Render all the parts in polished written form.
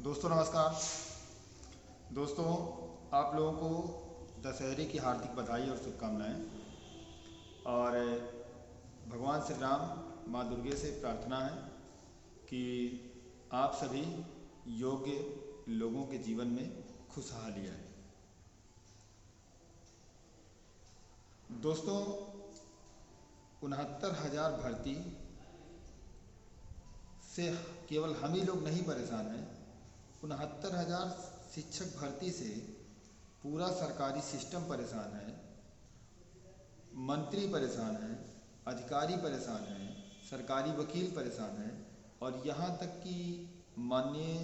दोस्तों नमस्कार। दोस्तों, आप लोगों को दशहरे की हार्दिक बधाई और शुभकामनाएं। और भगवान श्री राम माँ दुर्गे से प्रार्थना है कि आप सभी योग्य लोगों के जीवन में खुशहाली आए। दोस्तों, 69,000 भर्ती से केवल हम ही लोग नहीं परेशान हैं। 69,000 शिक्षक भर्ती से पूरा सरकारी सिस्टम परेशान है, मंत्री परेशान हैं, अधिकारी परेशान हैं, सरकारी वकील परेशान हैं और यहाँ तक कि माननीय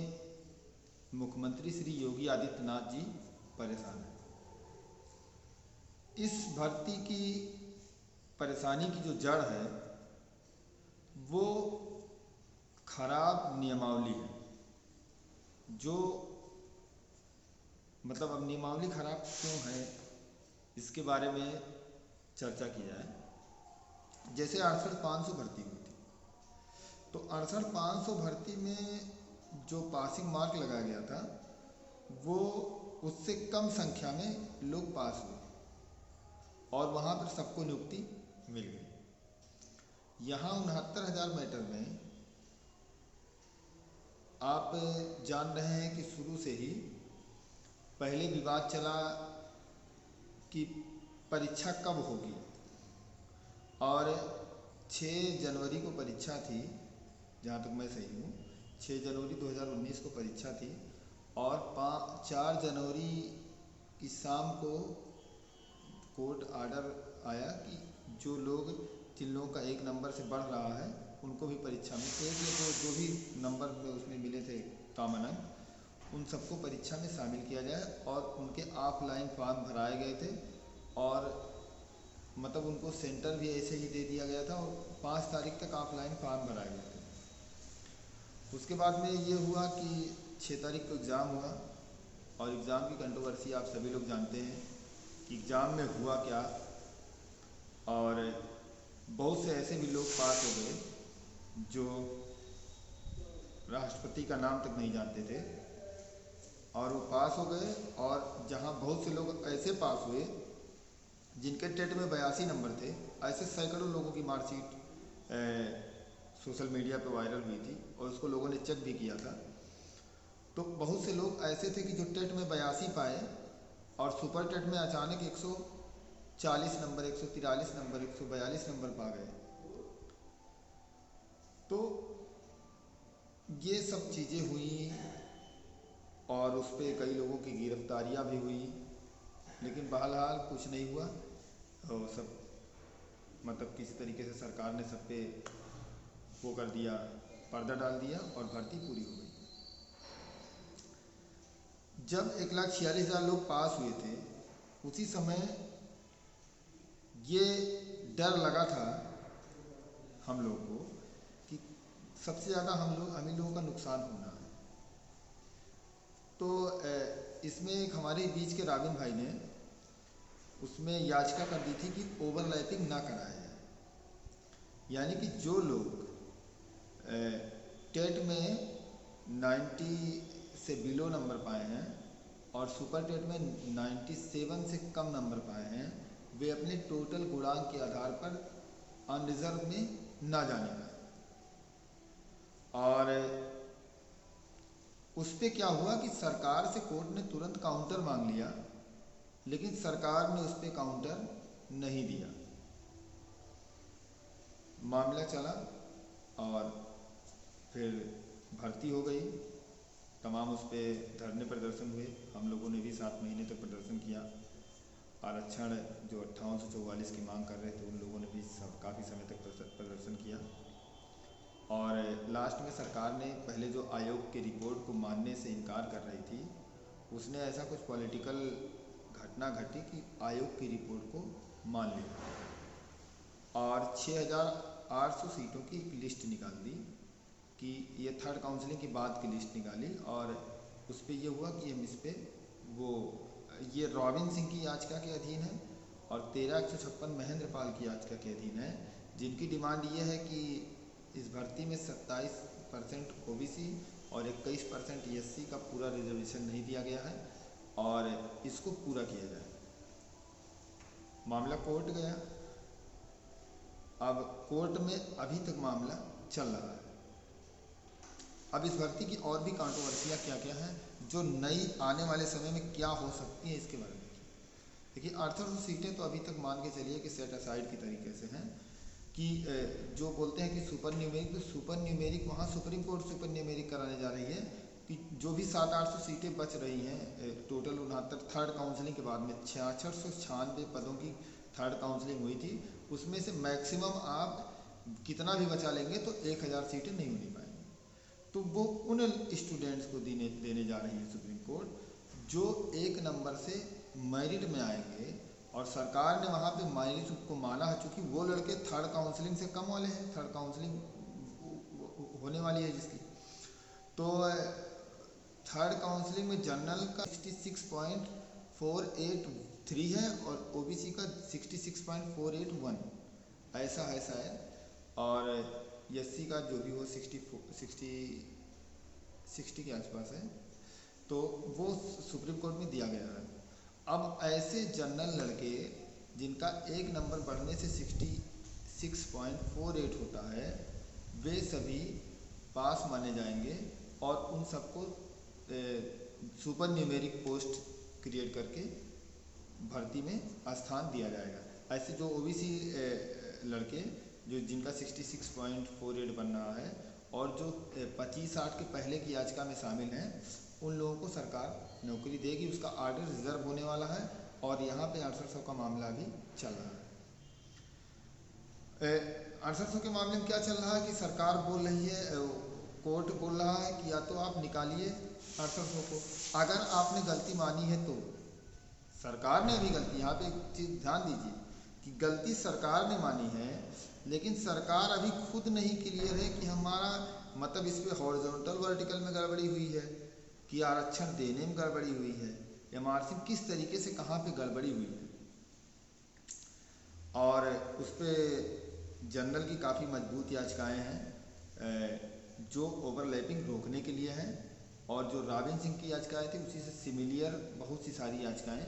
मुख्यमंत्री श्री योगी आदित्यनाथ जी परेशान हैं। इस भर्ती की परेशानी की जो जड़ है वो खराब नियमावली है। जो मतलब अब नियमावली खराब क्यों है इसके बारे में चर्चा की जाए। जैसे 68,500 भर्ती हुई थी, तो 68,500 भर्ती में जो पासिंग मार्क लगाया गया था वो उससे कम संख्या में लोग पास हुए और वहाँ पर सबको नियुक्ति मिल गई। यहाँ 69,000 मैटर में आप जान रहे हैं कि शुरू से ही पहले विवाद चला कि परीक्षा कब होगी, और 6 जनवरी को परीक्षा थी, जहाँ तक मैं सही हूँ 6 जनवरी 2019 को परीक्षा थी और 4 जनवरी की शाम को कोर्ट आर्डर आया कि जो लोग जिन लोगों का एक नंबर से बढ़ रहा है उनको भी परीक्षा में, एक या दो जो भी नंबर में उसमें मिले थे कॉमन अंक, उन सबको परीक्षा में शामिल किया जाए। और उनके ऑफलाइन फॉर्म भराए गए थे और मतलब उनको सेंटर भी ऐसे ही दे दिया गया था और 5 तारीख तक ऑफलाइन फॉर्म भराए गए थे। उसके बाद में ये हुआ कि 6 तारीख को एग्ज़ाम हुआ और एग्ज़ाम की कंट्रोवर्सी आप सभी लोग जानते हैं कि एग्ज़ाम में हुआ क्या। और बहुत से ऐसे भी लोग पास हो गए जो राष्ट्रपति का नाम तक नहीं जानते थे और वो पास हो गए। और जहाँ बहुत से लोग ऐसे पास हुए जिनके टेट में 82 नंबर थे, ऐसे सैकड़ों लोगों की मार्कशीट सोशल मीडिया पे वायरल हुई थी और उसको लोगों ने चेक भी किया था। तो बहुत से लोग ऐसे थे कि जो टेट में 82 पाए और सुपर टेट में अचानक 140 नंबर, 143 नंबर, 142 नंबर पा गए। तो ये सब चीज़ें हुई और उस पर कई लोगों की गिरफ्तारियां भी हुई, लेकिन बहरहाल कुछ नहीं हुआ और सब मतलब किसी तरीके से सरकार ने सब पे वो कर दिया, पर्दा डाल दिया और भर्ती पूरी हो गई। जब 1,46,000 लोग पास हुए थे उसी समय ये डर लगा था हम लोगों को कि सबसे ज़्यादा हम ही लोगों का नुकसान होना है। तो इसमें एक हमारे बीच के राबिन भाई ने उसमें याचिका कर दी थी कि ओवरलैपिंग ना कराया जाए, यानी कि जो लोग टेट में 90 से बिलो नंबर पाए हैं और सुपर टेट में 97 से कम नंबर पाए हैं, वे अपने टोटल गुणांक के आधार पर अनरिजर्व में ना जाने पाए। और उस पर क्या हुआ कि सरकार से कोर्ट ने तुरंत काउंटर मांग लिया, लेकिन सरकार ने उस पर काउंटर नहीं दिया। मामला चला और फिर भर्ती हो गई। तमाम उस पर धरने प्रदर्शन हुए, हम लोगों ने भी 7 महीने तक प्रदर्शन किया। आरक्षण जो 5844 की मांग कर रहे थे उन लोगों ने भी सब काफ़ी समय तक प्रदर्शन किया। और लास्ट में सरकार ने पहले जो आयोग की रिपोर्ट को मानने से इनकार कर रही थी, उसने ऐसा कुछ पॉलिटिकल घटना घटी कि आयोग की रिपोर्ट को मान लिया और 6,800 सीटों की एक लिस्ट निकाल दी कि ये थर्ड काउंसलिंग के बाद की लिस्ट निकाली। और उस पर ये हुआ कि हम इस पर वो ये रॉबिन सिंह की याचिका के अधीन है और 13,156 महेंद्र पाल की याचिका के अधीन है, जिनकी डिमांड ये है कि इस भर्ती में 27% ओबीसी, और 21% SC का पूरा रिजर्वेशन नहीं दिया गया है और इसको पूरा किया जाए। मामला कोर्ट गया, अब कोर्ट में अभी तक मामला चल रहा है। अब इस भर्ती की और भी कंट्रोवर्सियाँ क्या क्या हैं, जो नई आने वाले समय में क्या हो सकती है, इसके बारे में देखिए। 800 सीटें तो अभी तक मान के चलिए कि सेट असाइड की तरीके से हैं कि जो बोलते हैं कि सुपर न्यूमेरिक, तो सुपर न्यूमेरिक वहाँ सुप्रीम कोर्ट सुपर न्यूमेरिक कराने जा रही है कि जो भी 700-800 सीटें बच रही हैं टोटल 69 थर्ड काउंसलिंग के बाद में 6696 पदों की थर्ड काउंसलिंग हुई थी, उसमें से मैक्सिमम आप कितना भी बचा लेंगे तो 1000 सीटें नहीं होनी पाएंगी। तो वो उन स्टूडेंट्स को देने जा रही है सुप्रीम कोर्ट जो 1 नंबर से मेरिट में आएंगे, और सरकार ने वहाँ पे मेरिट को माना है, चूँकि वो लड़के थर्ड काउंसलिंग से कम वाले हैं, थर्ड काउंसलिंग होने वाली है जिसकी, तो थर्ड काउंसलिंग में जनरल का 66.483 है और OBC का 66.481 ऐसा है शायद, और SC का जो भी हो 60 के आसपास है, तो वो सुप्रीम कोर्ट में दिया गया है। अब ऐसे जनरल लड़के जिनका 1 नंबर बढ़ने से 66.48 होता है, वे सभी पास माने जाएंगे और उन सबको सुपर न्यूमेरिक पोस्ट क्रिएट करके भर्ती में स्थान दिया जाएगा। ऐसे जो OBC लड़के जो जिनका 66.48 बन रहा है और जो 25-60 के पहले की याचिका में शामिल हैं, उन लोगों को सरकार नौकरी देगी। उसका आर्डर रिजर्व होने वाला है और यहाँ पे 800 का मामला भी चल रहा है। 800 के मामले में क्या चल रहा है कि सरकार बोल रही है, कोर्ट बोल रहा है कि या तो आप निकालिए 800 को, अगर आपने गलती मानी है तो। सरकार ने अभी गलती, यहाँ पे एक चीज़ ध्यान दीजिए कि गलती सरकार ने मानी है, लेकिन सरकार अभी खुद नहीं क्लियर है कि हमारा मतलब इस पर हॉरिजॉन्टल वर्टिकल में गड़बड़ी हुई है कि आरक्षण देने में गड़बड़ी हुई है, MRC में किस तरीके से कहाँ पे गड़बड़ी हुई है। और उस पर जनरल की काफ़ी मजबूत याचिकाएं हैं जो ओवरलैपिंग रोकने के लिए हैं, और जो राबिन सिंह की याचिकाएं थी उसी से सिमिलियर बहुत सी सारी याचिकाएं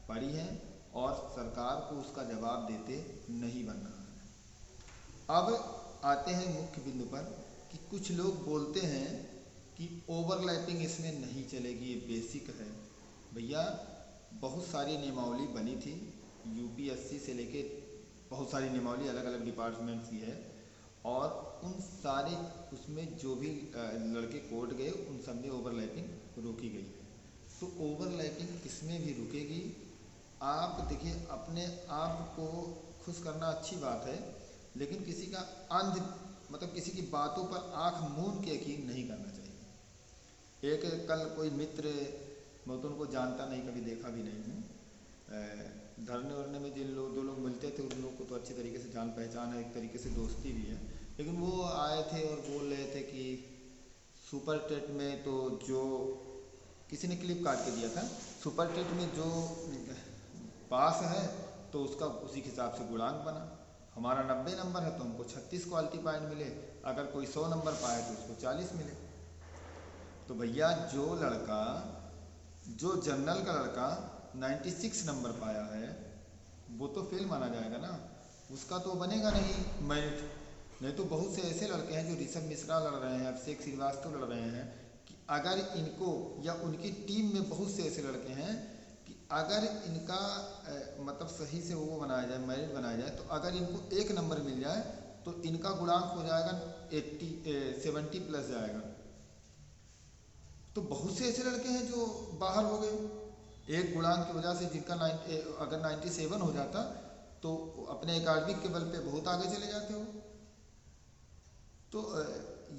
पड़ी हैं और सरकार को उसका जवाब देते नहीं बन रहा है। अब आते हैं मुख्य बिंदु पर कि कुछ लोग बोलते हैं कि ओवरलैपिंग इसमें नहीं चलेगी, ये बेसिक है। भैया बहुत सारी नियमावली बनी थी, UPSC से लेके बहुत सारी नियमावली अलग अलग डिपार्टमेंट्स की है, और उन सारे उसमें जो भी लड़के कोर्ट गए उन सब में ओवरलैपिंग रोकी गई है। तो ओवरलैपिंग इसमें भी रुकेगी। आप देखिए, अपने आप को खुश करना अच्छी बात है, लेकिन किसी का मतलब किसी की बातों पर आंख मूंद के यकीन नहीं करना चाहिए। एक कल कोई मित्र, मैं तो उनको जानता नहीं, कभी देखा भी नहीं हूँ, धरने वरने में जिन लोग 2 लोग मिलते थे उन लोगों को तो अच्छी तरीके से जान पहचान है, एक तरीके से दोस्ती भी है, लेकिन वो आए थे और बोल रहे थे कि सुपर टेट में तो जो किसी ने क्लिप काट के दिया था, सुपर टेट में जो पास है तो उसका उसी हिसाब से गुणांक बना, हमारा 90 नंबर है तो हमको 36 क्वालिटी पॉइंट मिले, अगर कोई 100 नंबर पाए तो उसको 40 मिले। तो भैया जो जनरल का लड़का 96 नंबर पाया है वो तो फेल माना जाएगा ना, उसका तो बनेगा नहीं मेरिट। नहीं तो बहुत से ऐसे लड़के हैं जो ऋषभ मिश्रा लड़ रहे हैं, अभिषेक श्रीवास्तव लड़ रहे हैं, कि अगर इनको या उनकी टीम में बहुत से ऐसे लड़के हैं कि अगर इनका मतलब सही से वो बनाया जाए, मेरिट बनाया जाए, तो अगर इनको 1 नंबर मिल जाए तो इनका गुणांक हो जाएगा 70 प्लस जाएगा। तो बहुत से ऐसे लड़के हैं जो बाहर हो गए एक गुणांक की वजह से, जिनका अगर 97 हो जाता तो अपने एकेडमिक के बल पे बहुत आगे चले जाते हो। तो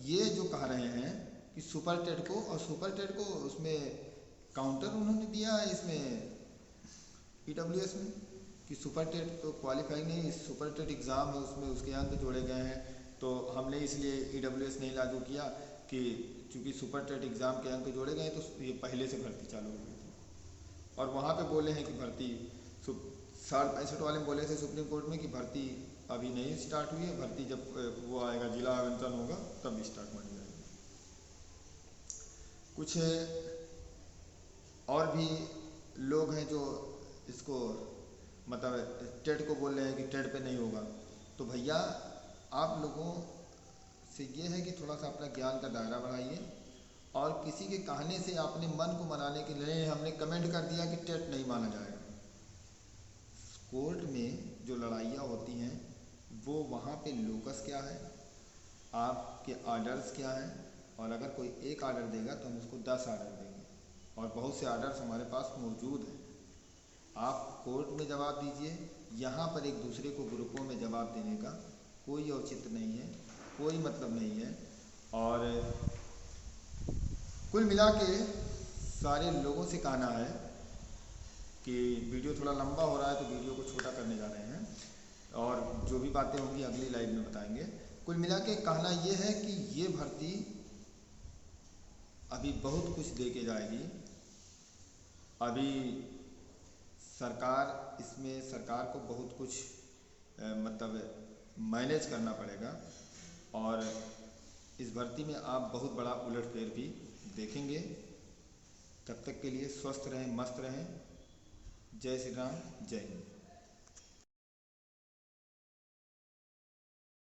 ये जो कह रहे हैं कि सुपर टेट को, और सुपर टेट को उसमें काउंटर उन्होंने दिया है इसमें EWS में कि सुपर टेट तो क्वालिफाई नहीं, सुपर टेट एग्ज़ाम है उसमें उसके अंक जोड़े गए हैं, तो हमने इसलिए EWS नहीं लागू किया कि चूँकि सुपर टेट एग्ज़ाम के अंक जोड़े गए तो ये पहले से भर्ती चालू हो गई थी। और वहाँ पे बोले हैं कि भर्ती 65 वाले में बोले थे सुप्रीम कोर्ट में कि भर्ती अभी नहीं स्टार्ट हुई है, भर्ती जब वो आएगा जिला आवंटन होगा तब स्टार्ट मानी जाएगी। कुछ और भी लोग हैं जो इसको मतलब टेट को बोल रहे हैं कि टेट पे नहीं होगा। तो भैया आप लोगों से ये है कि थोड़ा सा अपना ज्ञान का दायरा बढ़ाइए, और किसी के कहने से अपने मन को मनाने के लिए हमने कमेंट कर दिया कि टेट नहीं माना जाएगा। कोर्ट में जो लड़ाइयाँ होती हैं वो वहाँ पे लोकस क्या है, आपके आर्डर्स क्या हैं, और अगर कोई एक आर्डर देगा तो हम उसको 10 आर्डर देंगे, और बहुत से आर्डर्स हमारे पास मौजूद हैं। आप कोर्ट में जवाब दीजिए, यहाँ पर एक दूसरे को ग्रुपों में जवाब देने का कोई औचित्य नहीं है, कोई मतलब नहीं है। और कुल मिला के सारे लोगों से कहना है कि वीडियो थोड़ा लंबा हो रहा है तो वीडियो को छोटा करने जा रहे हैं, और जो भी बातें होंगी अगली लाइव में बताएंगे। कुल मिला के कहना ये है कि ये भर्ती अभी बहुत कुछ दे के जाएगी। अभी सरकार को बहुत कुछ मतलब मैनेज करना पड़ेगा, और इस भर्ती में आप बहुत बड़ा उलटफेर भी देखेंगे। तब तक के लिए स्वस्थ रहें, मस्त रहें। जय श्री राम, जय हिंद।